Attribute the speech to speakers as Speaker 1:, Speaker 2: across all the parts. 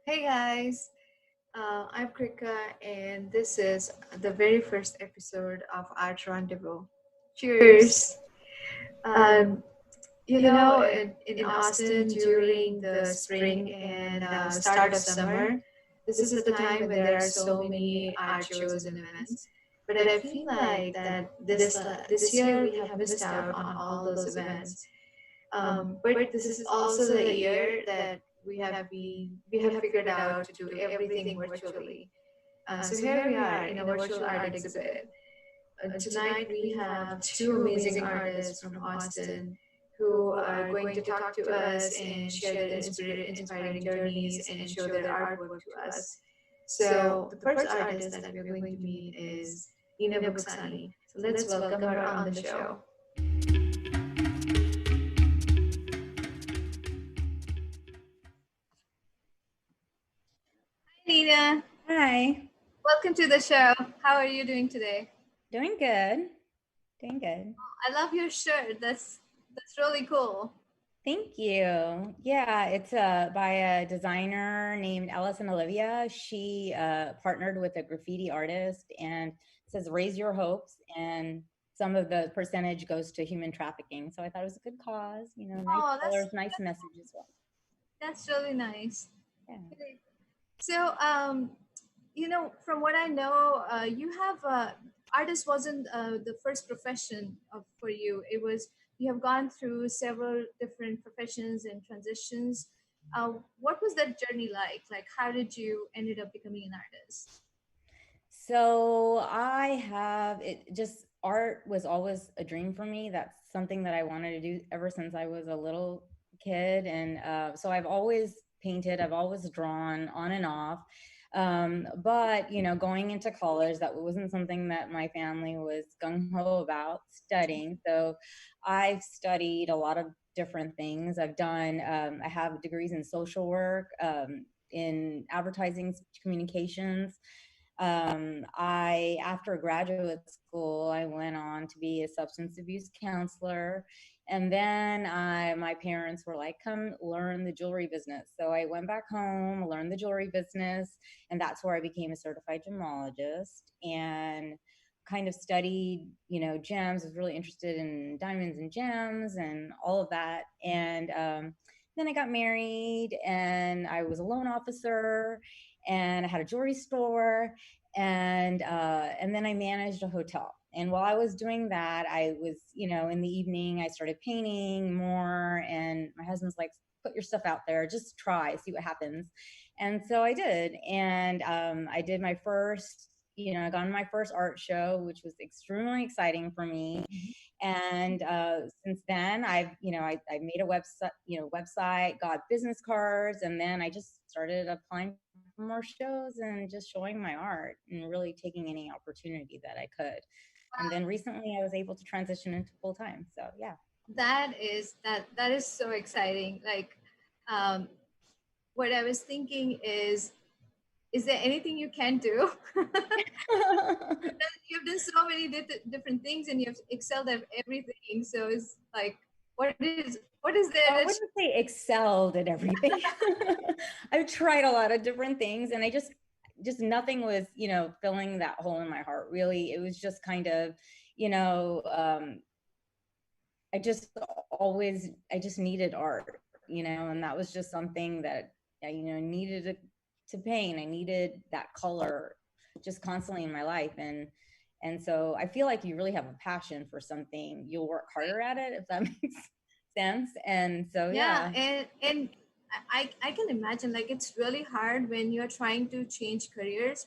Speaker 1: Hey guys, I'm Krika, and this is the very first episode of Art Rendezvous. Cheers!
Speaker 2: Cheers.
Speaker 1: Um, in Austin during the spring and start of summer, this is the time when there are so many art shows and events. But I feel like that this year we have missed out on all those events. But this is also the year that we have figured out to do everything virtually. So here we are in a virtual art exhibit. Tonight we have two amazing artists from Austin who are going to talk to us and share their inspiring journeys and show their artwork to us. So the first artist that we're going to meet is Neena Buxani. So let's welcome her on the show. Hi Nina,
Speaker 2: Hi.
Speaker 1: welcome to the show. How are you doing today?
Speaker 2: Doing good. Doing good.
Speaker 1: I love your shirt. That's really cool.
Speaker 2: Thank you. Yeah, it's by a designer named Allison Olivia. She partnered with a graffiti artist and it says raise your hopes, and some of the percentage goes to human trafficking. So I thought it was a good cause, nice
Speaker 1: Oh,
Speaker 2: colors, nice message as well.
Speaker 1: that's really nice.
Speaker 2: Yeah.
Speaker 1: Okay. So, from what I know, you have artist wasn't the first profession for you. It was you have gone through several different professions and transitions. What was that journey like? Like, how did you ended up becoming an artist?
Speaker 2: So I have it just art was always a dream for me. That's something that I wanted to do ever since I was a little kid. And so I've always painted, I've always drawn on and off. But, going into college, that wasn't something that my family was gung ho about studying. So I've studied a lot of different things. I have degrees in social work, in advertising communications. After graduate school, I went on to be a substance abuse counselor. And then my parents were like, come learn the jewelry business. So I went back home, learned the jewelry business, and that's where I became a certified gemologist and kind of studied, gems. I was really interested in diamonds and gems and all of that. And then I got married and I was a loan officer and I had a jewelry store, and then I managed a hotel. And while I was doing that, I was, in the evening I started painting more, and my husband's like, put your stuff out there, just try, see what happens. And so I did, and I did my first, I got on my first art show, which was extremely exciting for me. And since then I made a website, got business cards, and then I just started applying for more shows and just showing my art and really taking any opportunity that I could. And then recently I was able to transition into full time, so yeah.
Speaker 1: That is so exciting. Like, um, what I was thinking is there anything you can do? You've done so many different things and you've excelled at everything. So it's like, what is there
Speaker 2: I
Speaker 1: that
Speaker 2: wouldn't say excelled at everything. I've tried a lot of different things, and I just nothing was, filling that hole in my heart. Really, it was just kind of, you know, um, I just needed art, and that was just something that I, needed to paint. I needed that color just constantly in my life, and so I feel like you really have a passion for something, you'll work harder at it, if that makes sense. And so
Speaker 1: yeah,
Speaker 2: yeah.
Speaker 1: and I can imagine like it's really hard when you're trying to change careers.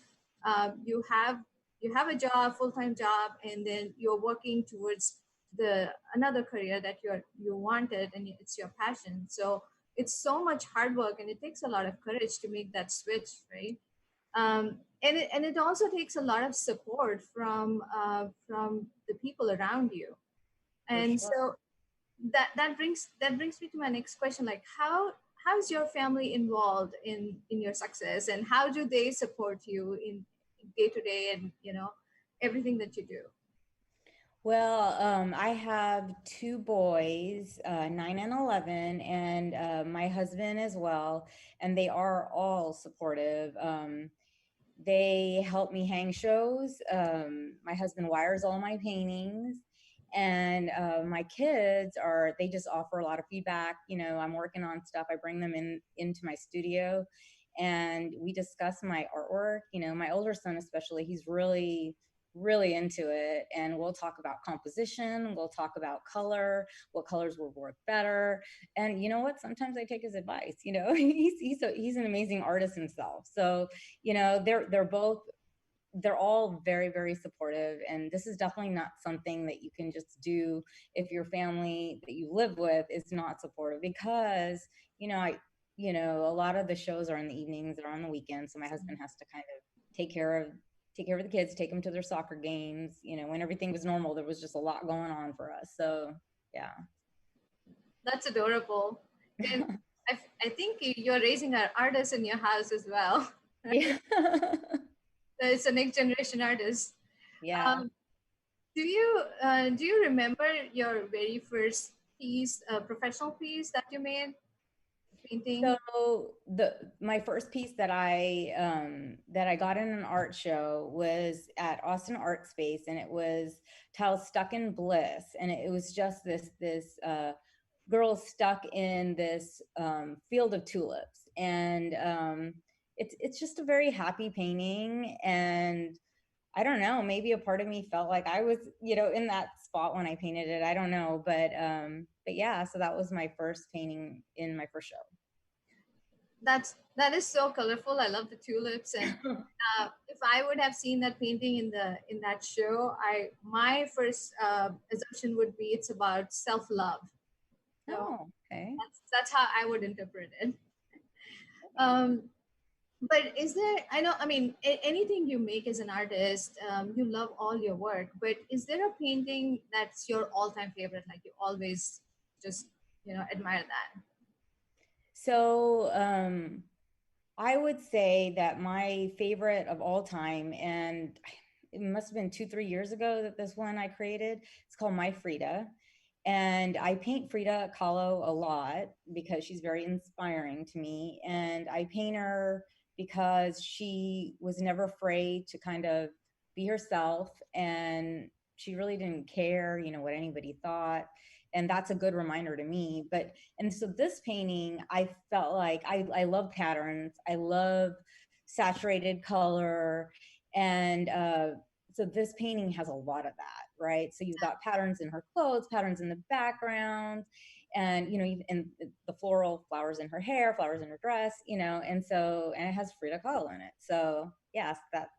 Speaker 1: You have a job, full-time job, and then you're working towards the another career that you wanted and it's your passion. So it's so much hard work and it takes a lot of courage to make that switch, right? And it also takes a lot of support from the people around you.
Speaker 2: For
Speaker 1: And
Speaker 2: sure.
Speaker 1: so that brings me to my next question, like how's your family involved in your success, and how do they support you in day to day and everything that you do?
Speaker 2: Well, I have two boys, 9 and 11, and my husband as well, and they are all supportive. They help me hang shows. My husband wires all my paintings, and my kids are, they just offer a lot of feedback. You know, I'm working on stuff. I bring them into my studio, and we discuss my artwork. You know, my older son especially, he's really into it, and we'll talk about composition, we'll talk about color, what colors will work better. And you know what, sometimes I take his advice. You know, he's an amazing artist himself. So you know, they're all very supportive, and this is definitely not something that you can just do if your family that you live with is not supportive, because you know, a lot of the shows are in the evenings or on the weekends, so my husband has to kind of take care of the kids, take them to their soccer games. You know, when everything was normal, there was just a lot going on for us. So yeah.
Speaker 1: That's adorable. And I think you're raising an artist in your house as well.
Speaker 2: Yeah.
Speaker 1: It's a next generation artist.
Speaker 2: Yeah.
Speaker 1: Um, do you remember your very first piece, professional piece that you made, painting?
Speaker 2: So the my first piece that I got in an art show was at Austin Art Space, and it was titled "Stuck in Bliss," and it was just this girl stuck in this field of tulips, and it's just a very happy painting. And I don't know, maybe a part of me felt like I was, you know, in that spot when I painted it. I don't know, but yeah, so that was my first painting in my first
Speaker 1: That is so colorful. I love the tulips, and
Speaker 2: show.
Speaker 1: if I would have seen that painting in that show, I my first assumption would be it's about self love. So
Speaker 2: Oh, okay.
Speaker 1: that's how I would interpret it. Um, but is there? I know. I mean, anything you make as an artist, you love all your work. But is there a painting that's your all-time favorite? Like you always just admire that.
Speaker 2: So, I would say that my favorite of all time, and it must have been 2, 3 years ago that this one I created. It's called My Frida. And I paint Frida Kahlo a lot because she's very inspiring to me. And I paint her because she was never afraid to kind of be herself. And she really didn't care, you know, what anybody thought. And that's a good reminder to me. And so this painting, I felt like I love patterns. I love saturated color. And so this painting has a lot of that, right? So you've got patterns in her clothes, patterns in the background, and you know, and the floral flowers in her hair, flowers in her dress, you know, and it has Frida Kahlo in it. So yes, that's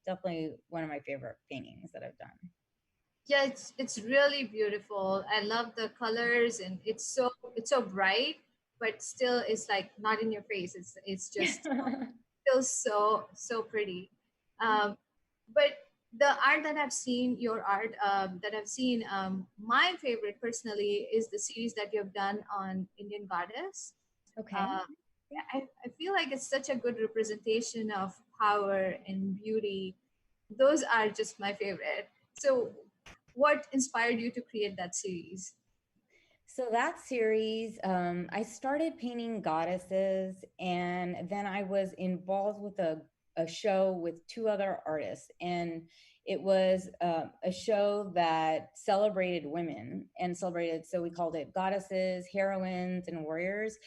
Speaker 2: definitely one of my favorite paintings that I've done.
Speaker 1: Yeah, it's really beautiful. I love the colors, and it's so bright, but still it's like not in your face. It's just still so pretty. Um, but the art that I've seen, your art that I've seen, my favorite personally is the series that you've done on Indian goddess.
Speaker 2: Okay.
Speaker 1: Uh, I feel like it's such a good representation of power and beauty. Those are just my favorite. So, what inspired you to create that series?
Speaker 2: So that series, I started painting goddesses, and then I was involved with a show with two other artists, and it was a show that celebrated women and celebrated. So we called it Goddesses, Heroines, and Warriors.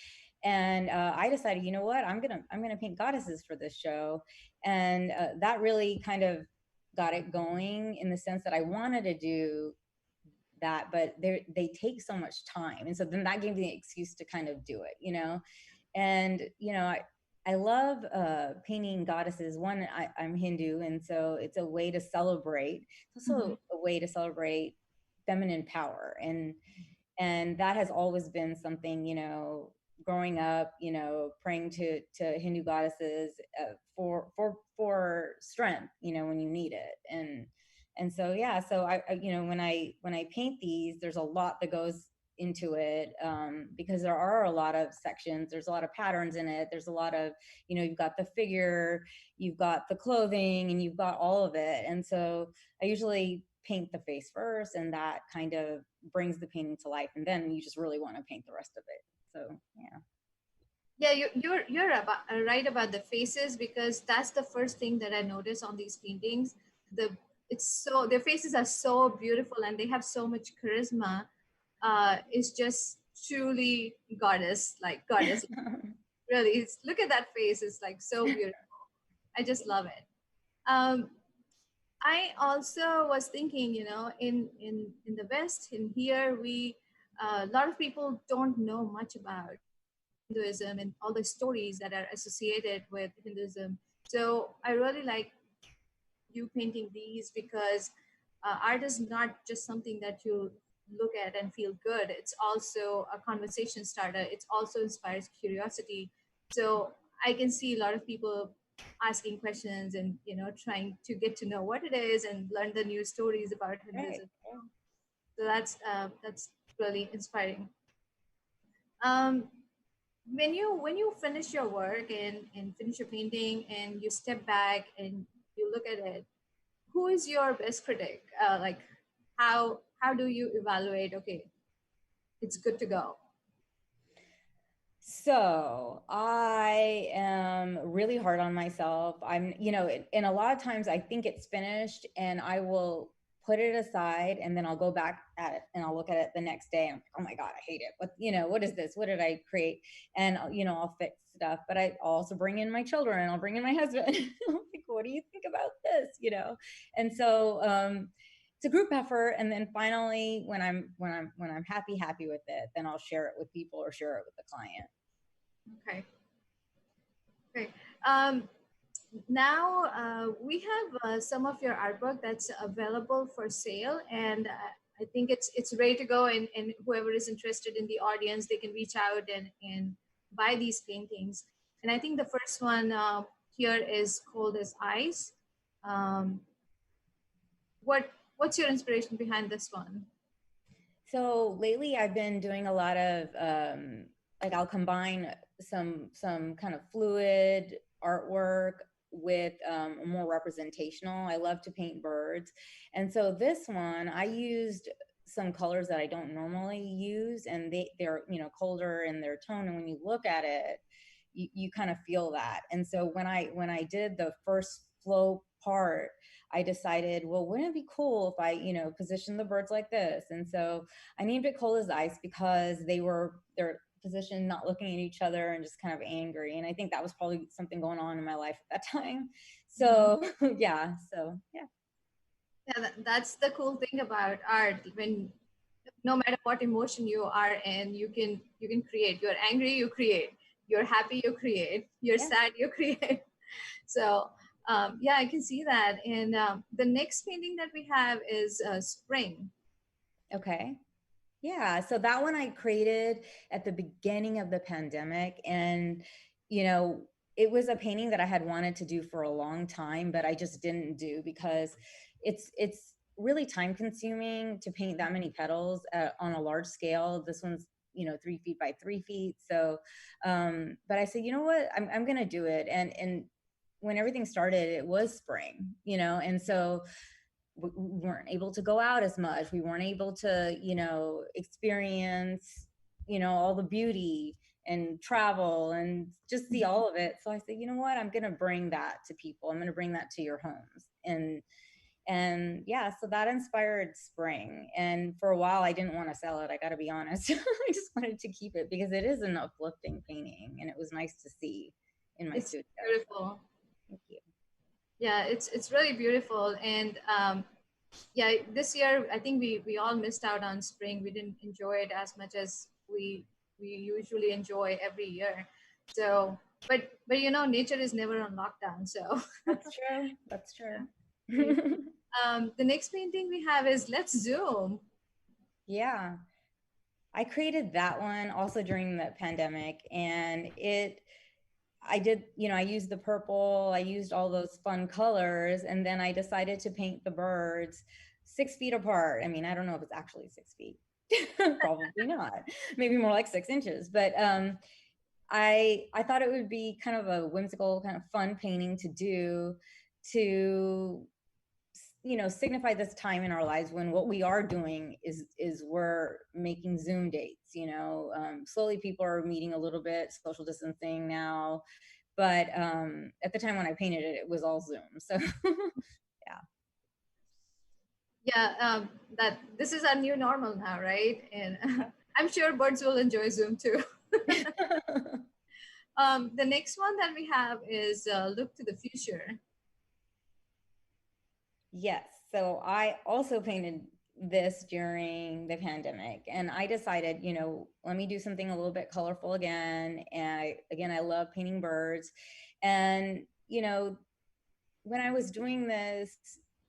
Speaker 2: And I decided, you know what, I'm gonna paint goddesses for this show, and that really kind of got it going in the sense that I wanted to do that, but they take so much time, and so then that gave me the excuse to kind of do it, you know. And you know, I love painting goddesses. One, I'm Hindu, and so it's a way to celebrate. It's
Speaker 1: Mm-hmm.
Speaker 2: also a way to celebrate feminine power, and that has always been something, you know, growing up, you know, praying to Hindu goddesses for strength, you know, when you need it. And so yeah, so you know, when I paint these, there's a lot that goes into it, because there are a lot of sections, there's a lot of patterns in it, there's a lot of, you know, you've got the figure, you've got the clothing, and you've got all of it. And so I usually paint the face first, and that kind of brings the painting to life, and then you just really want to paint the rest of it. So yeah.
Speaker 1: Yeah, you're about, right about the faces, because that's the first thing that I notice on these paintings. The it's so their faces are so beautiful and they have so much charisma. It's just truly goddess. Really, look at that face. It's like so beautiful. I just love it. Um, I also was thinking, in the West, in here, a lot of people don't know much about Hinduism and all the stories that are associated with Hinduism. So I really like you painting these, because art is not just something that you look at and feel good. It's also a conversation starter. It also inspires curiosity. So I can see a lot of people asking questions and trying to get to know what it is and learn the new stories about
Speaker 2: Right.
Speaker 1: Hinduism. So that's really inspiring. Um, when you finish your work and finish your painting and you step back and you look at it, who is your best critic? Like, how do you evaluate? Okay, it's good to go.
Speaker 2: So I am really hard on myself. And a lot of times I think it's finished and I will put it aside and then I'll go back at it and I'll look at it the next day and I'm like, oh my God, I hate it. What is this? What did I create? And, I'll fix stuff, but I also bring in my children and I'll bring in my husband. I'm like, what do you think about this? And so, it's a group effort, and then finally when I'm happy with it, then I'll share it with people or share it with the client.
Speaker 1: Okay, great. Um, now we have some of your artwork that's available for sale, and I think it's ready to go. And whoever is interested in the audience, they can reach out and buy these paintings. And I think the first one here is Cold as Ice. Um, what's your inspiration behind this one?
Speaker 2: So lately I've been doing a lot of like I'll combine some kind of fluid artwork with more representational. I love to paint birds. And so this one I used some colors that I don't normally use, and they're colder in their tone, and when you look at it you kind of feel that. And so when I did the first flow part, I decided, well, wouldn't it be cool if I, position the birds like this? And so I named it Cold as Ice because they're positioned not looking at each other and just kind of angry. And I think that was probably something going on in my life at that time. So yeah.
Speaker 1: Yeah, that's the cool thing about art. When no matter what emotion you are in, you can create. You're angry, you create. You're happy, you create. You're
Speaker 2: Yeah.
Speaker 1: sad, you create. So yeah, I can see that. And the next painting that we have is Spring.
Speaker 2: Okay. Yeah, so that one I created at the beginning of the pandemic, and you know, it was a painting that I had wanted to do for a long time, but I just didn't do because it's really time consuming to paint that many petals on a large scale. This one's 3 feet by 3 feet, so but I said, you know what, I'm gonna do it, and when everything started, it was spring, and so we weren't able to go out as much. We weren't able to, experience, all the beauty and travel and just see all of it. So I said, you know what, I'm going to bring that to people. I'm going to bring that to your homes. And yeah, so that inspired Spring. And for a while, I didn't want to sell it. I got to be honest. I just wanted to keep it because it is an uplifting painting and it was nice to see in my
Speaker 1: It's
Speaker 2: studio.
Speaker 1: beautiful.
Speaker 2: Thank you.
Speaker 1: Yeah, it's really beautiful. And yeah, this year I think we all missed out on spring. We didn't enjoy it as much as we usually enjoy every year. So, but nature is never on lockdown. So
Speaker 2: That's true. That's
Speaker 1: we,
Speaker 2: true.
Speaker 1: the next painting we have is Let's Zoom.
Speaker 2: Yeah. I created that one also during the pandemic, and I did, I used the purple, I used all those fun colors, and then I decided to paint the birds 6 feet apart. I mean, I don't know if it's actually 6 feet. Probably not. Maybe more like 6 inches. But I thought it would be kind of a whimsical, kind of fun painting to do to signify this time in our lives when what we are doing is we're making Zoom dates. Slowly people are meeting a little bit, social distancing now, but at the time when I painted it, it was all Zoom. So yeah.
Speaker 1: Yeah, that this is our new normal now, right? And I'm sure birds will enjoy Zoom too. The next one that we have is look to the future.
Speaker 2: Yes. So I also painted this during the pandemic, and I decided, let me do something a little bit colorful again. And I love painting birds. And, when I was doing this,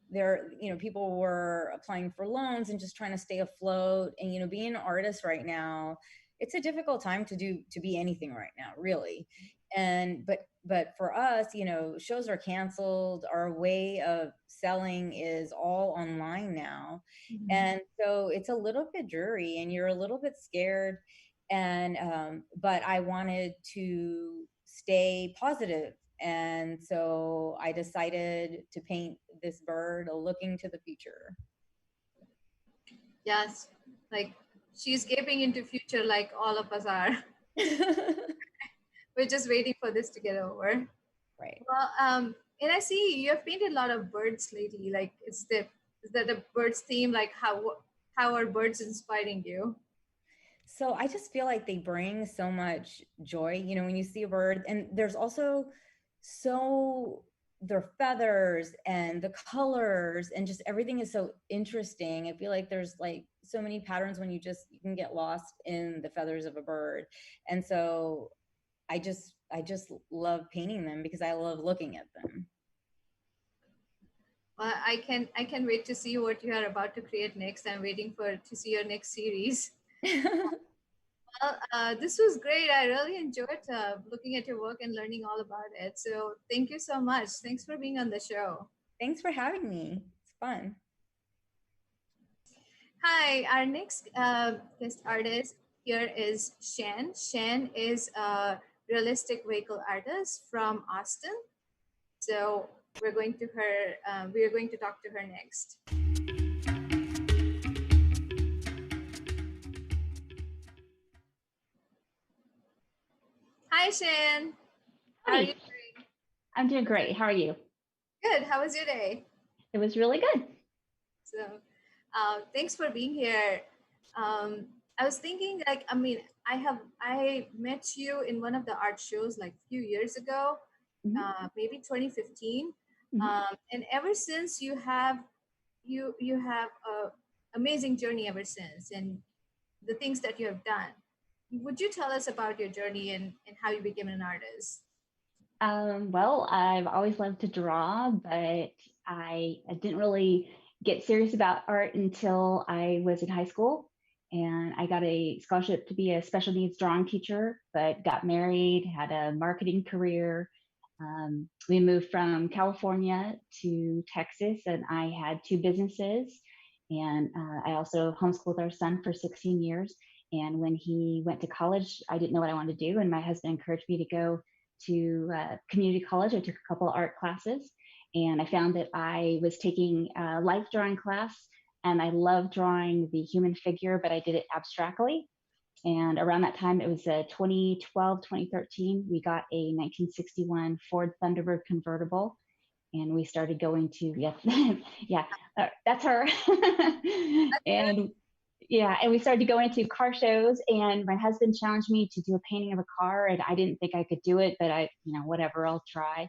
Speaker 2: there, people were applying for loans and just trying to stay afloat. And, being an artist right now, it's a difficult time to be anything right now, really. And but for us, shows are canceled. Our way of selling is all online now.
Speaker 1: Mhm.
Speaker 2: And so it's a little bit dreary and you're a little bit scared. And but I wanted to stay positive, and so I decided to paint this bird looking to the future.
Speaker 1: Yes, like she's gaping into future like all of us are. We're just waiting for this to get over.
Speaker 2: Right.
Speaker 1: Well, and I see you have painted a lot of birds lately. Like, is that the birds theme? Like, how are birds inspiring you?
Speaker 2: So I just feel like they bring so much joy, when you see a bird. And there's also so their feathers and the colors and just everything is so interesting. I feel like there's like so many patterns when you can get lost in the feathers of a bird. And so I just love painting them because I love looking at them.
Speaker 1: I can wait to see what you are about to create next. I'm waiting for to see your next series. Well, this was great. I really enjoyed looking at your work and learning all about it. So thank you so much. Thanks for being on the show.
Speaker 2: Thanks for having me. It's fun.
Speaker 1: Hi, our next guest artist here is Shan. Shan is a realistic vehicle artist from Austin. So we are going to talk to her next. Hi, Shan. How are you
Speaker 3: Hi,
Speaker 1: doing?
Speaker 3: I'm doing great. How are you?
Speaker 1: Good. How was your day?
Speaker 3: It was really good.
Speaker 1: So, thanks for being here. Um, I was thinking, like, I mean, I met you in one of the art shows like a few years ago, maybe 2015,
Speaker 3: Mhm.
Speaker 1: and ever since you have a amazing journey ever since, and the things that you have done. Would you tell us about your journey and how you became an artist?
Speaker 3: Well, I've always loved to draw, but I didn't really get serious about art until I was in high school. And I got a scholarship to be a special needs drawing teacher, but got married, had a marketing career. We moved from California to Texas, and I had two businesses. And I also homeschooled our son for 16 years. And when he went to college, I didn't know what I wanted to do. And my husband encouraged me to go to community college. I took a couple art classes, and I found that I was taking a life drawing class, and I loved drawing the human figure, but I did it abstractly. And around that time, it was 2012, 2013, we got a 1961 Ford Thunderbird convertible. And we started going to, yeah, yeah, that's her. And yeah, and we started to go into car shows, and my husband challenged me to do a painting of a car, and I didn't think I could do it, but whatever, I'll try.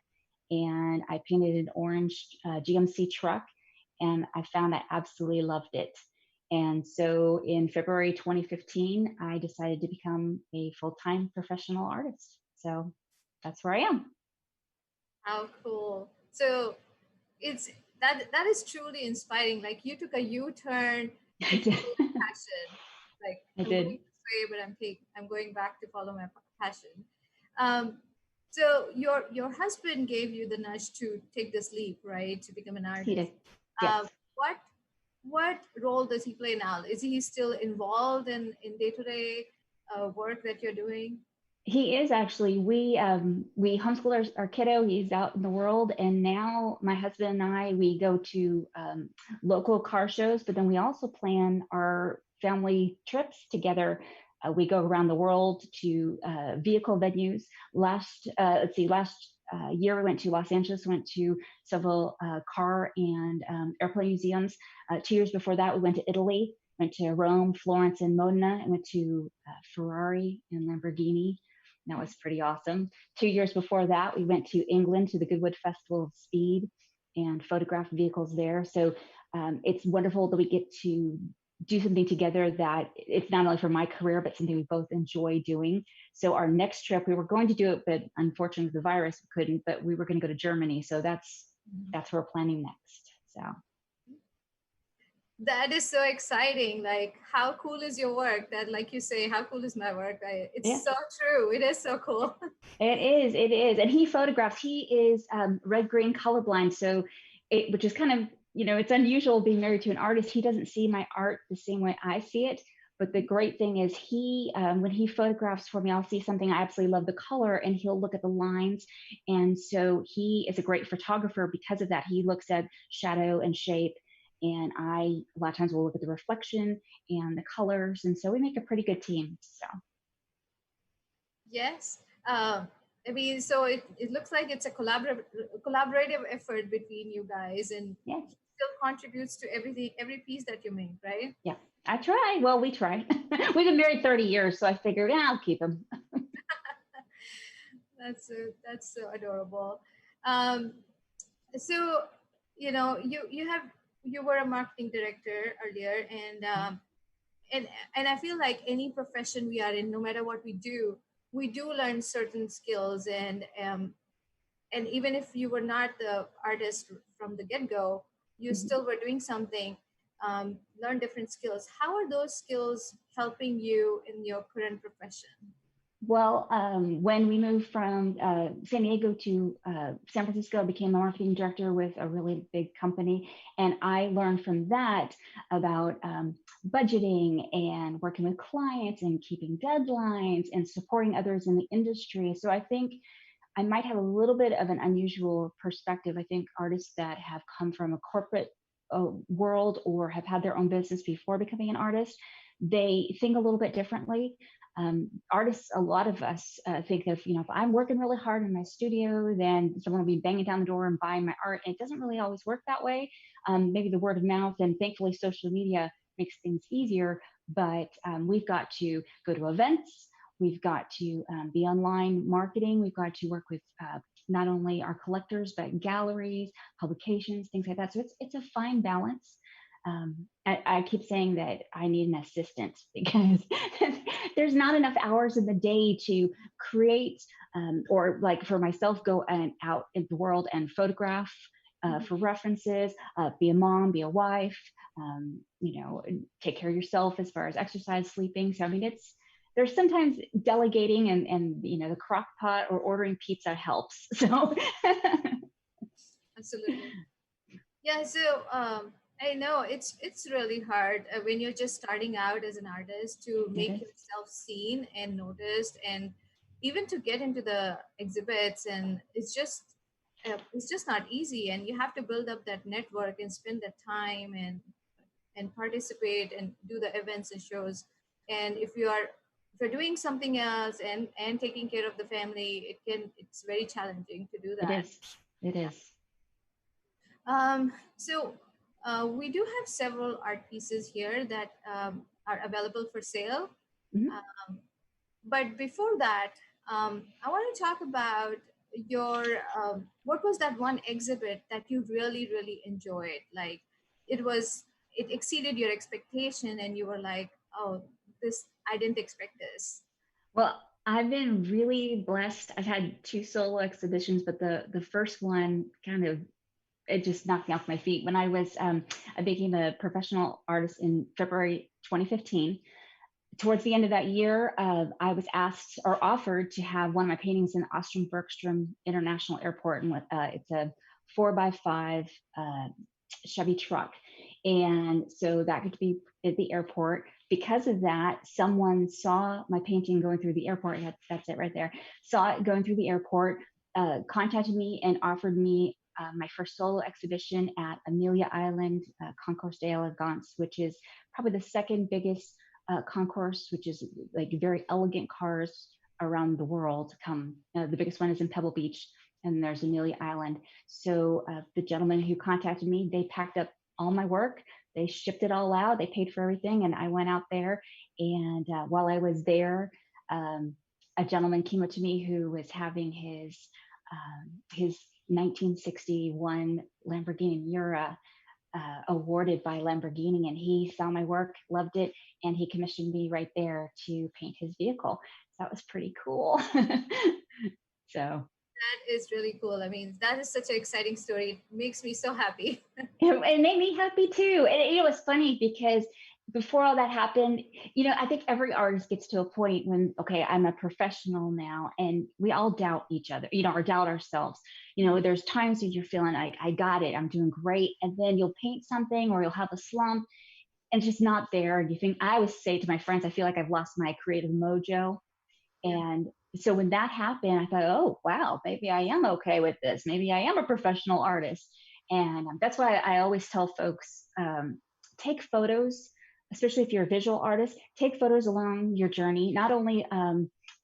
Speaker 3: And I painted an orange GMC truck, and I found I absolutely loved it. And so in February 2015, I decided to become a full-time professional artist. So that's where I am.
Speaker 1: How cool! So it's that is truly inspiring. Like you took a U-turn
Speaker 3: I
Speaker 1: to
Speaker 3: did.
Speaker 1: follow your passion. Like
Speaker 3: I
Speaker 1: I'm
Speaker 3: did.
Speaker 1: going this way, but I'm going back to follow my passion. Um, so your husband gave you the nudge to take this leap, right? To become an
Speaker 3: He
Speaker 1: artist.
Speaker 3: did. Yes.
Speaker 1: What what role does he play now? Is he still involved in day-to-day work that you're doing?
Speaker 3: He is actually. We homeschool our kiddo. He's out in the world, and now my husband and I, we go to local car shows, but then we also plan our family trips together. We go around the world to vehicle venues. Last year we went to Los Angeles. Went to several car and airplane museums. 2 years before that, we went to Italy. Went to Rome, Florence, and Modena, and went to Ferrari and Lamborghini. That was pretty awesome. 2 years before that, we went to England to the Goodwood Festival of Speed and photographed vehicles there. So it's wonderful that we get to do something together that it's not only for my career, but something we both enjoy doing. So our next trip, we were going to do it, but unfortunately the virus we couldn't, but we were going to go to Germany. So that's where we're planning next. So.
Speaker 1: That is so exciting. Like, how cool is your work? That, like you say, how cool is my work? It's so true. It is so cool.
Speaker 3: It is. And he photographs, he is red-green colorblind. So which is kind of, it's unusual being married to an artist. He doesn't see my art the same way I see it. But the great thing is when he photographs for me, I'll see something I absolutely love the color, and he'll look at the lines. And so he is a great photographer because of that. He looks at shadow and shape. And a lot of times will look at the reflection and the colors. And so we make a pretty good team. So.
Speaker 1: Yes. I mean, so it looks like it's a collaborative effort between you guys, and
Speaker 3: yes.
Speaker 1: Still contributes to every piece that you make, right?
Speaker 3: Yeah, I try. Well, we try. We've been married 30 years, so I figured, I'll keep him.
Speaker 1: That's so adorable. So, you were a marketing director earlier, and I feel like any profession we are in, no matter what we do learn certain skills, and even if you were not the artist from the get-go, you still were doing something, learn different skills. How are those skills helping you in your current profession?
Speaker 3: Well, when we moved from San Diego to San Francisco, I became a marketing director with a really big company. And I learned from that about budgeting and working with clients and keeping deadlines and supporting others in the industry. So I think I might have a little bit of an unusual perspective. I think artists that have come from a corporate world or have had their own business before becoming an artist, they think a little bit differently. Artists, a lot of us think that if I'm working really hard in my studio, then someone will be banging down the door and buying my art. And it doesn't really always work that way. Maybe the word of mouth and thankfully social media makes things easier, but we've got to go to events. We've got to be online marketing. We've got to work with not only our collectors, but galleries, publications, things like that. So it's a fine balance. I keep saying that I need an assistant because there's not enough hours in the day to create or like for myself, go out in the world and photograph for references, be a mom, be a wife, take care of yourself as far as exercise, sleeping. So, I mean, there's sometimes delegating and the crock pot or ordering pizza helps. So
Speaker 1: absolutely. Yeah. So I know it's really hard when you're just starting out as an artist to make yourself seen and noticed, and even to get into the exhibits. And it's just not easy, and you have to build up that network and spend that time and participate and do the events and shows. And if you're doing something else and taking care of the family, it's very challenging to do that.
Speaker 3: It is.
Speaker 1: So we do have several art pieces here that are available for sale. But before that, I want to talk about your what was that one exhibit that you really, really enjoyed? Like it exceeded your expectation, and you were like, oh, I didn't expect this.
Speaker 3: Well, I've been really blessed. I've had 2 solo exhibitions, but the first one it just knocked me off my feet. When I became a professional artist in February 2015. Towards the end of that year, I was asked or offered to have one of my paintings in Ostrom-Bergstrom International Airport. And it's a 4x5 Chevy truck. And so that could be at the airport. because of that, someone saw my painting going through the airport. That's it right there. Saw it going through the airport, contacted me and offered me my first solo exhibition at Amelia Island Concours d'Elegance, which is probably the second biggest concourse, which is like very elegant cars around the world come. The biggest one is in Pebble Beach, and there's Amelia Island. So the gentleman who contacted me, they packed up all my work, they shipped it all out, they paid for everything, and I went out there. And while I was there, a gentleman came up to me who was having his 1961 Lamborghini Miura awarded by Lamborghini, and he saw my work, loved it, and he commissioned me right there to paint his vehicle. So that was pretty cool. So
Speaker 1: that is really cool. I mean, that is such an exciting story. It makes me so happy.
Speaker 3: it made me happy too. And it was funny because before all that happened, I think every artist gets to a point when, okay, I'm a professional now, and we all doubt each other, or doubt ourselves. There's times when you're feeling like, I got it, I'm doing great. And then you'll paint something or you'll have a slump and it's just not there. And you think, I always say to my friends, I feel like I've lost my creative mojo. And so when that happened, I thought, oh, wow, maybe I am okay with this. Maybe I am a professional artist. And that's why I always tell folks, take photos, especially if you're a visual artist, take photos along your journey, not only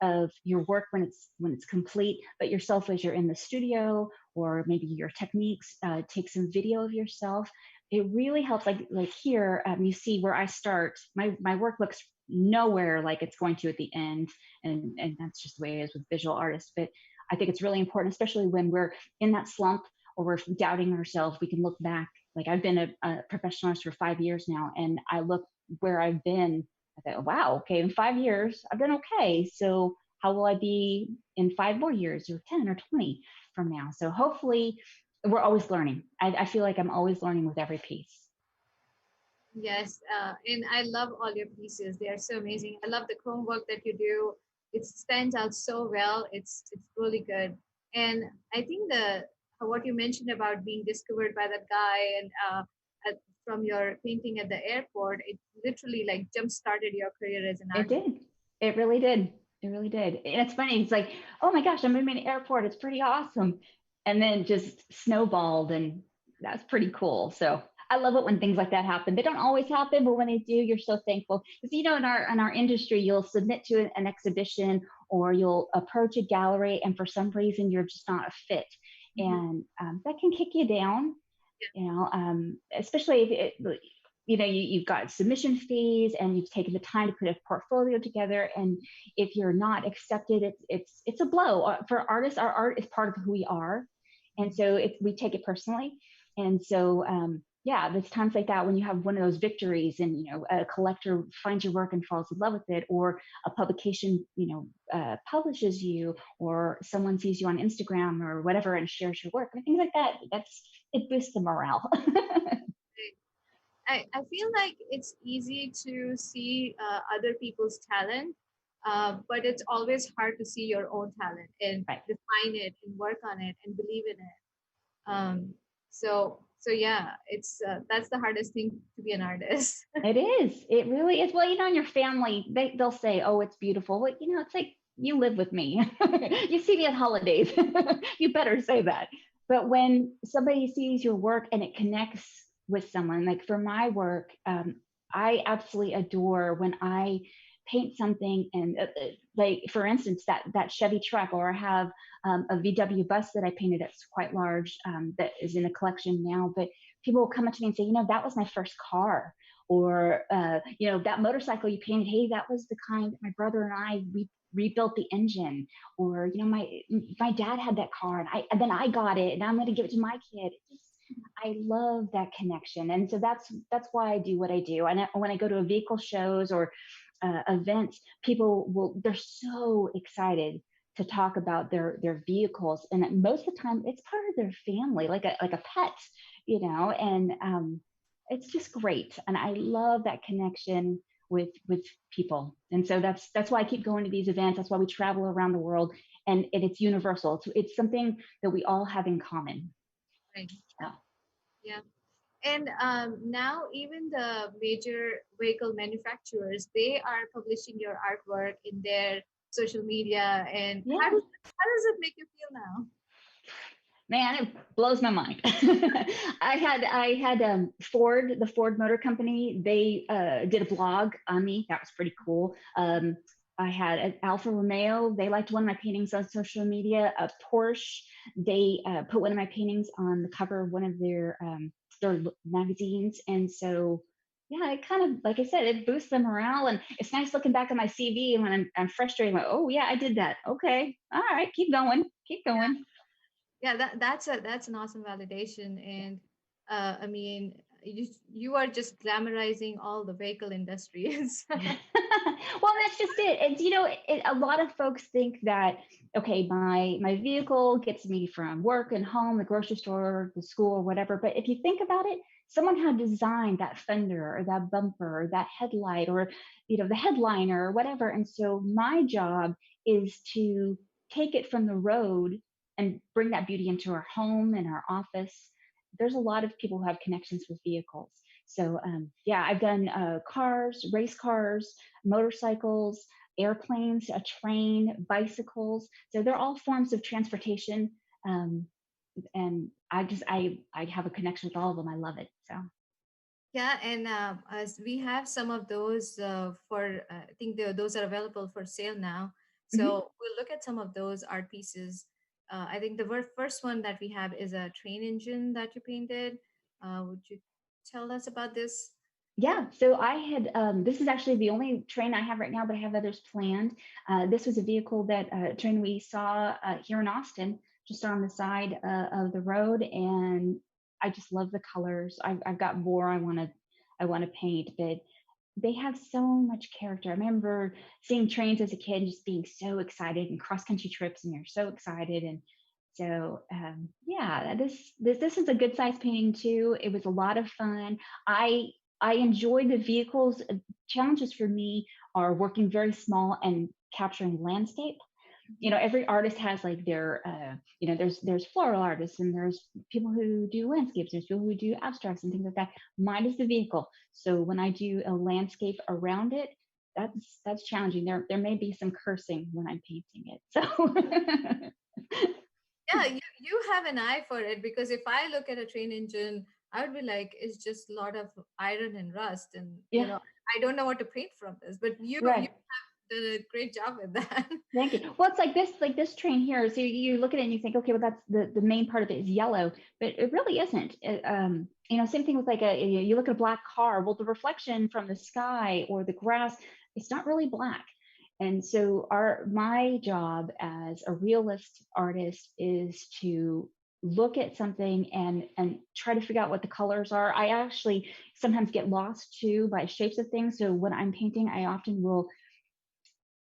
Speaker 3: of your work when it's complete, but yourself as you're in the studio, or maybe your techniques. Take some video of yourself. It really helps. Like here, you see where I start. My work looks nowhere like it's going to at the end, and that's just the way it is with visual artists. But I think it's really important, especially when we're in that slump or we're doubting ourselves. We can look back. Like I've been a professional artist for 5 years now, and I look where I've been. I thought, wow, okay, in 5 years, I've done okay. So how will I be in 5 more years, or 10 or 20 from now? So hopefully we're always learning. I feel like I'm always learning with every piece.
Speaker 1: Yes, and I love all your pieces. They are so amazing. I love the chrome work that you do. It stands out so well. It's really good. And I think what you mentioned about being discovered by that guy and from your painting at the airport, it literally like jump started your career as an
Speaker 3: It
Speaker 1: artist.
Speaker 3: did. It really did. It really did. And it's funny. It's like, oh my gosh, I'm in an airport. It's pretty awesome. And then just snowballed, and that's pretty cool. So I love it when things like that happen. They don't always happen, but when they do, you're so thankful. Because in our industry, you'll submit to an exhibition or you'll approach a gallery, and for some reason you're just not a fit, and that can kick you down. Especially if you've got submission fees and you've taken the time to put a portfolio together, and if you're not accepted, it's a blow for artists. Our art is part of who we are, and so we take it personally. And so there's times like that when you have one of those victories, and a collector finds your work and falls in love with it, or a publication publishes you, or someone sees you on Instagram or whatever and shares your work, and things like that. It boosts the morale.
Speaker 1: I feel like it's easy to see other people's talent, but it's always hard to see your own talent and define it and work on it and believe in it. So yeah, it's that's the hardest thing to be an artist.
Speaker 3: It is. It really is. Well, in your family, they'll say, "Oh, it's beautiful." Well, it's like you live with me. You see me at holidays. You better say that. But when somebody sees your work and it connects with someone, like for my work, I absolutely adore when I paint something and like for instance that Chevy truck, or I have a VW bus that I painted that's quite large, that is in a collection now. But people will come up to me and say, that was my first car, or that motorcycle you painted, hey, that was the kind that my brother and I we rebuilt the engine, or my dad had that car and then I got it and I'm going to give it to my kid. I love that connection. And so that's why I do what I do. And when I go to vehicle shows or events, they're so excited to talk about their vehicles. And most of the time it's part of their family, like a pet, and it's just great. And I love that connection with people. And so that's why I keep going to these events. That's why we travel around the world, and it's universal. It's something that we all have in common.
Speaker 1: Right.
Speaker 3: Yeah.
Speaker 1: Yeah. And now even the major vehicle manufacturers, they are publishing your artwork in their social media. And
Speaker 3: Yeah.
Speaker 1: how does it make you feel now?
Speaker 3: Man, it blows my mind. I had Ford, the Ford Motor Company. They did a blog on me. That was pretty cool. I had Alfa Romeo. They liked one of my paintings on social media. Porsche. They put one of my paintings on the cover of one of their magazines. And so, yeah, it kind of, like I said, it boosts the morale. And it's nice looking back at my CV and when I'm frustrated, I'm like, oh yeah, I did that. Okay, all right, keep going, keep going.
Speaker 1: Yeah, that's an awesome validation. And I mean, you are just glamorizing all the vehicle industry.
Speaker 3: Well, that's just it. And a lot of folks think that okay, my vehicle gets me from work and home, the grocery store, the school, or whatever. But if you think about it, someone had designed that fender or that bumper or that headlight or the headliner or whatever. And so my job is to take it from the road and bring that beauty into our home and our office. There's a lot of people who have connections with vehicles. So yeah, I've done cars, race cars, motorcycles, airplanes, a train, bicycles. So they're all forms of transportation. Um, and I have a connection with all of them. I love it. So
Speaker 1: Yeah, and as we have some of those for, I think those are available for sale now.
Speaker 3: mhm.
Speaker 1: So we'll look at some of those art pieces. I think the first one that we have is a train engine that you painted. Would you tell us about this?
Speaker 3: Yeah, so I had this is actually the only train I have right now, but I have others planned. This was a vehicle that train we saw here in Austin, just on the side of the road, and I just love the colors. I've got more I want to paint, but they have so much character. I remember seeing trains as a kid, and just being so excited, and cross country trips, and you're so excited, and so yeah, this is a good size painting too. It was a lot of fun. I I enjoy the vehicles. Challenges for me are working very small and capturing landscape. Every artist has like their there's floral artists and there's people who do landscapes, there's people who do abstracts and things like that. Mine is the vehicle, so when I do a landscape around it, that's challenging. There may be some cursing when I'm painting it, so
Speaker 1: Yeah, you have an eye for it, because if I look at a train engine, I would be like, it's just a lot of iron and rust, and
Speaker 3: yeah,
Speaker 1: I don't know what to paint from this. But you
Speaker 3: right.
Speaker 1: did a great job with that.
Speaker 3: Thank you. Well, it's like this train here. So you look at it and you think, okay, well, that's the main part of it is yellow, but it really isn't. Same thing with like you look at a black car. Well, the reflection from the sky or the grass, it's not really black. And so my job as a realist artist is to look at something and try to figure out what the colors are. I actually sometimes get lost too by shapes of things. So when I'm painting, I often will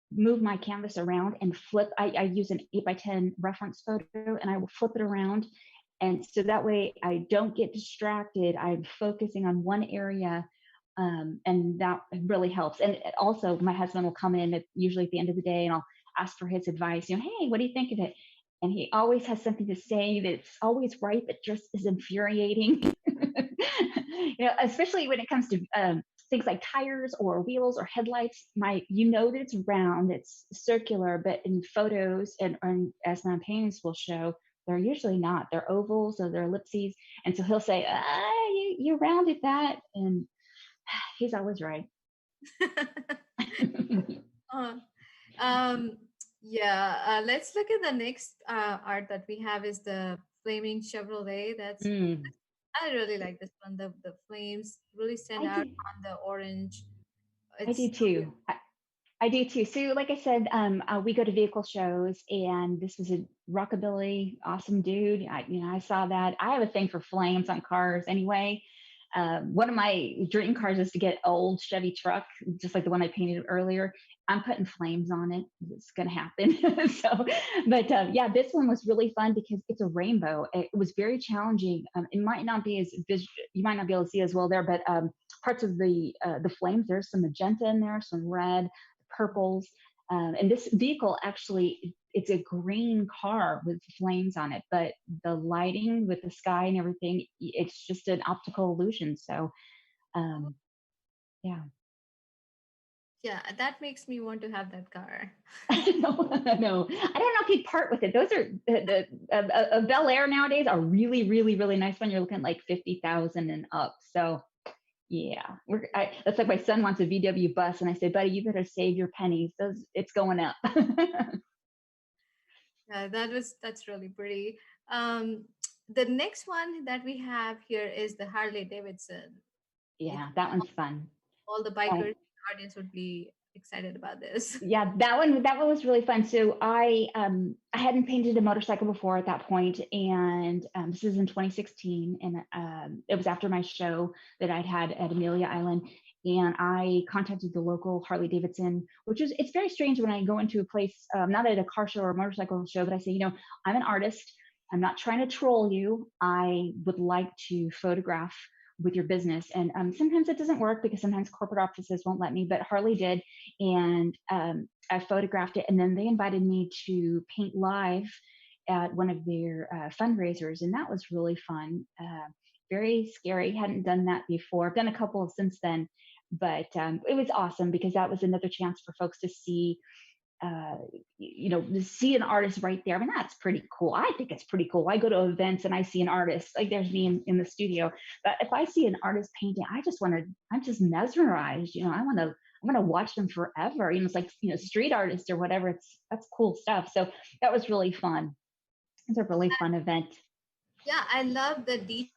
Speaker 3: move my canvas around and flip. I use an 8x10 reference photo and I will flip it around. And so that way I don't get distracted. I'm focusing on one area. And that really helps. And also my husband will come in usually at the end of the day and I'll ask for his advice. Hey, what do you think of it? And he always has something to say that's always right, but just is infuriating. Especially when it comes to things like tires or wheels or headlights. That it's round, it's circular, but in photos and as my paintings will show, they're usually not. They're ovals or they're ellipses. And so he'll say, you rounded that. And he's always right.
Speaker 1: Uh, um, yeah, let's look at the next art that we have is the flaming Chevrolet.
Speaker 3: Mm,
Speaker 1: I really like this one. The flames really stand
Speaker 3: I
Speaker 1: out
Speaker 3: do.
Speaker 1: on the orange.
Speaker 3: I
Speaker 1: It's
Speaker 3: do too. I do too. So, like I said, we go to vehicle shows, and this was a rockabilly, awesome dude. I saw that. I have a thing for flames on cars anyway. One of my dream cars is to get old Chevy truck, just like the one I painted earlier. I'm putting flames on it. It's gonna happen. So, but yeah, this one was really fun because it's a rainbow. It was very challenging. It might not be you might not be able to see as well there, but parts of the flames, there's some magenta in there, some red, purples. And this vehicle actually, it's a green car with flames on it, but the lighting with the sky and everything, it's just an optical illusion. So yeah.
Speaker 1: Yeah, that makes me want to have that car.
Speaker 3: No, no, I don't know if you'd part with it. Those are a Bel Air nowadays are really, really, really nice one. You're looking at like 50,000 and up. So yeah, that's like my son wants a VW bus, and I say, buddy, you better save your pennies. It's going up.
Speaker 1: Yeah, that's really pretty. Um, the next one that we have here is the Harley Davidson. I
Speaker 3: Yeah,
Speaker 1: think
Speaker 3: that one's fun.
Speaker 1: all the bikers in the audience would be excited about this.
Speaker 3: Yeah, that one was really fun. So I hadn't painted a motorcycle before at that point, and this is in 2016, and it was after my show that I'd had at Amelia Island, and I contacted the local Harley Davidson, which is, it's very strange when I go into a place, not at a car show or a motorcycle show, but I say, I'm an artist. I'm not trying to troll you. I would like to photograph with your business, and sometimes it doesn't work because sometimes corporate offices won't let me, but Harley did, and I photographed it, and then they invited me to paint live at one of their fundraisers, and that was really fun. Very scary. Hadn't done that before. I've done a couple since then, but it was awesome because that was another chance for folks to see to see an artist right there. I mean, that's pretty cool. I think it's pretty cool. I go to events and I see an artist, like there's me in the studio, but if I see an artist painting, I'm just mesmerized. I want to watch them forever. It's like, street artists or whatever. That's cool stuff. So that was really fun. It's a really fun event.
Speaker 1: Yeah, I love the detail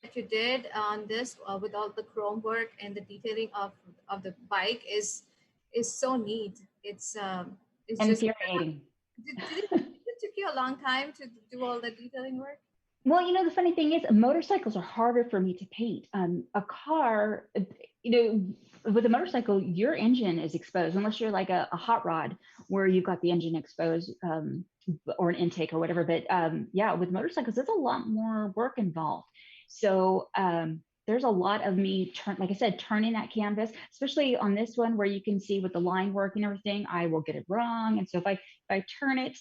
Speaker 1: that you did on this with all the chrome work, and the detailing of the bike is so neat. It's just
Speaker 3: Infuriating.
Speaker 1: It took you a long time to do all the detailing work?
Speaker 3: Well, the funny thing is, motorcycles are harder for me to paint. A car, with a motorcycle, your engine is exposed, unless you're like a hot rod where you've got the engine exposed, or an intake or whatever. But yeah, with motorcycles, there's a lot more work involved. So there's a lot of me, like I said, turning that canvas, especially on this one where you can see with the line work and everything, I will get it wrong. And so if I turn it,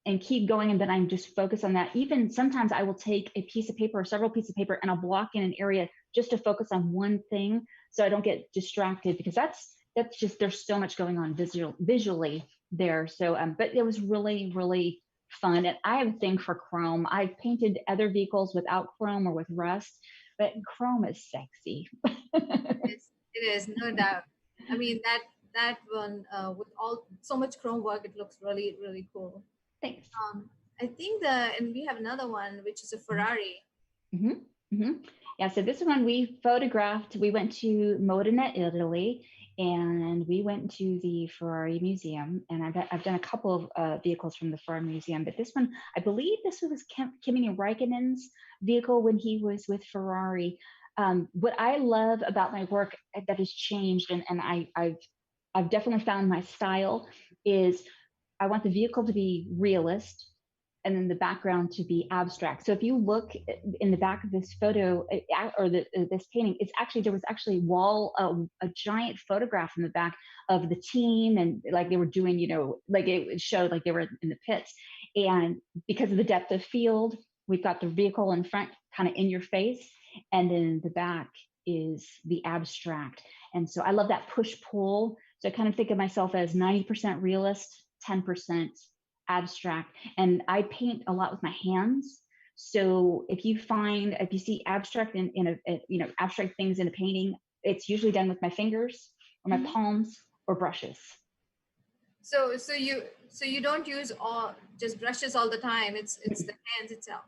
Speaker 3: and keep going, and then I'm just focused on that. Even sometimes I will take a piece of paper or several pieces of paper, and I'll block in an area just to focus on one thing so I don't get distracted, because that's just, there's so much going on visually there. So but it was really, really fun. And I have a thing for chrome. I've painted other vehicles without chrome or with rust, but chrome is sexy.
Speaker 1: It is, no doubt. I mean, that one with all so much chrome work, it looks really, really cool.
Speaker 3: Thanks.
Speaker 1: I think and we have another one, which is a Ferrari.
Speaker 3: Mm-hmm. Mm-hmm. Yeah, so this one we photographed. We went to Modena, Italy, and we went to the Ferrari Museum. And I've done a couple of vehicles from the Ferrari Museum, but this one, I believe this was Kimi Räikkönen's vehicle when he was with Ferrari. What I love about my work that has changed, and I've definitely found my style, is I want the vehicle to be realist, and then the background to be abstract. So if you look in the back of this photo, or this painting, there was actually a giant photograph in the back of the team, and like they were doing, like it showed like they were in the pits. And because of the depth of field, we've got the vehicle in front, kind of in your face, and then the back is the abstract. And so I love that push pull. So I kind of think of myself as 90% realist, 10% abstract. And I paint a lot with my hands. So if you see abstract abstract things in a painting, it's usually done with my fingers or my palms or brushes.
Speaker 1: So you don't use all just brushes all the time. It's the hands itself.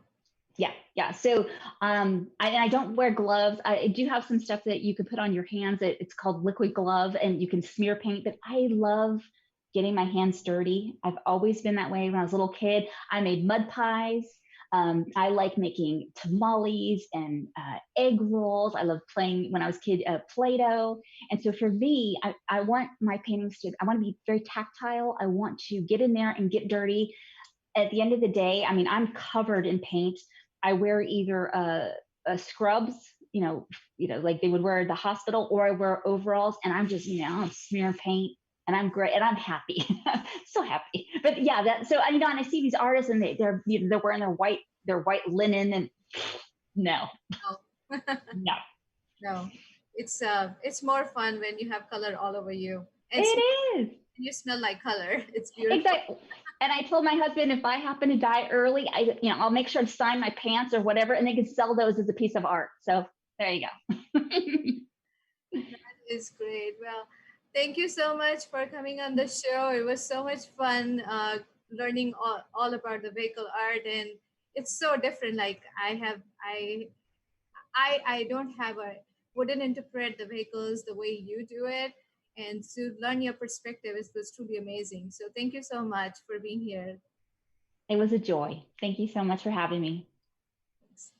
Speaker 3: Yeah. So I don't wear gloves. I do have some stuff that you can put on your hands. It's called liquid glove, and you can smear paint, but I love getting my hands dirty. I've always been that way. When I was a little kid, I made mud pies. I like making tamales and egg rolls. I love playing, when I was a kid, Play-Doh. And so for me, I want my paintings I want to be very tactile. I want to get in there and get dirty. At the end of the day, I mean, I'm covered in paint. I wear either scrubs, like they would wear at the hospital, or I wear overalls, and I'm just, I'm smearing paint and I'm great, and I'm happy, so happy. But yeah, so and I see these artists, and they're wearing their white linen, and no,
Speaker 1: No.
Speaker 3: no,
Speaker 1: No. It's more fun when you have color all over you. And
Speaker 3: it is
Speaker 1: you smell like color. It's beautiful.
Speaker 3: exactly. And I told my husband, if I happen to die early, I'll make sure to sign my pants or whatever, and they can sell those as a piece of art. So there you go.
Speaker 1: That is great. Well, thank you so much for coming on the show. It was so much fun learning all about the vehicle art, and it's so different. Like I don't have a wouldn't interpret the vehicles the way you do it, and to learn your perspective was truly amazing. So thank you so much for being here.
Speaker 3: It was a joy. Thank you so much for having me.
Speaker 1: Thanks.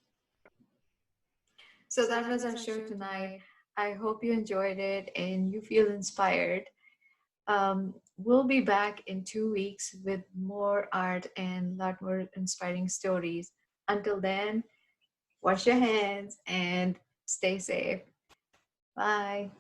Speaker 2: So that was our show tonight. I hope you enjoyed it and you feel inspired. We'll be back in 2 weeks with more art and a lot more inspiring stories. Until then, wash your hands and stay safe. Bye.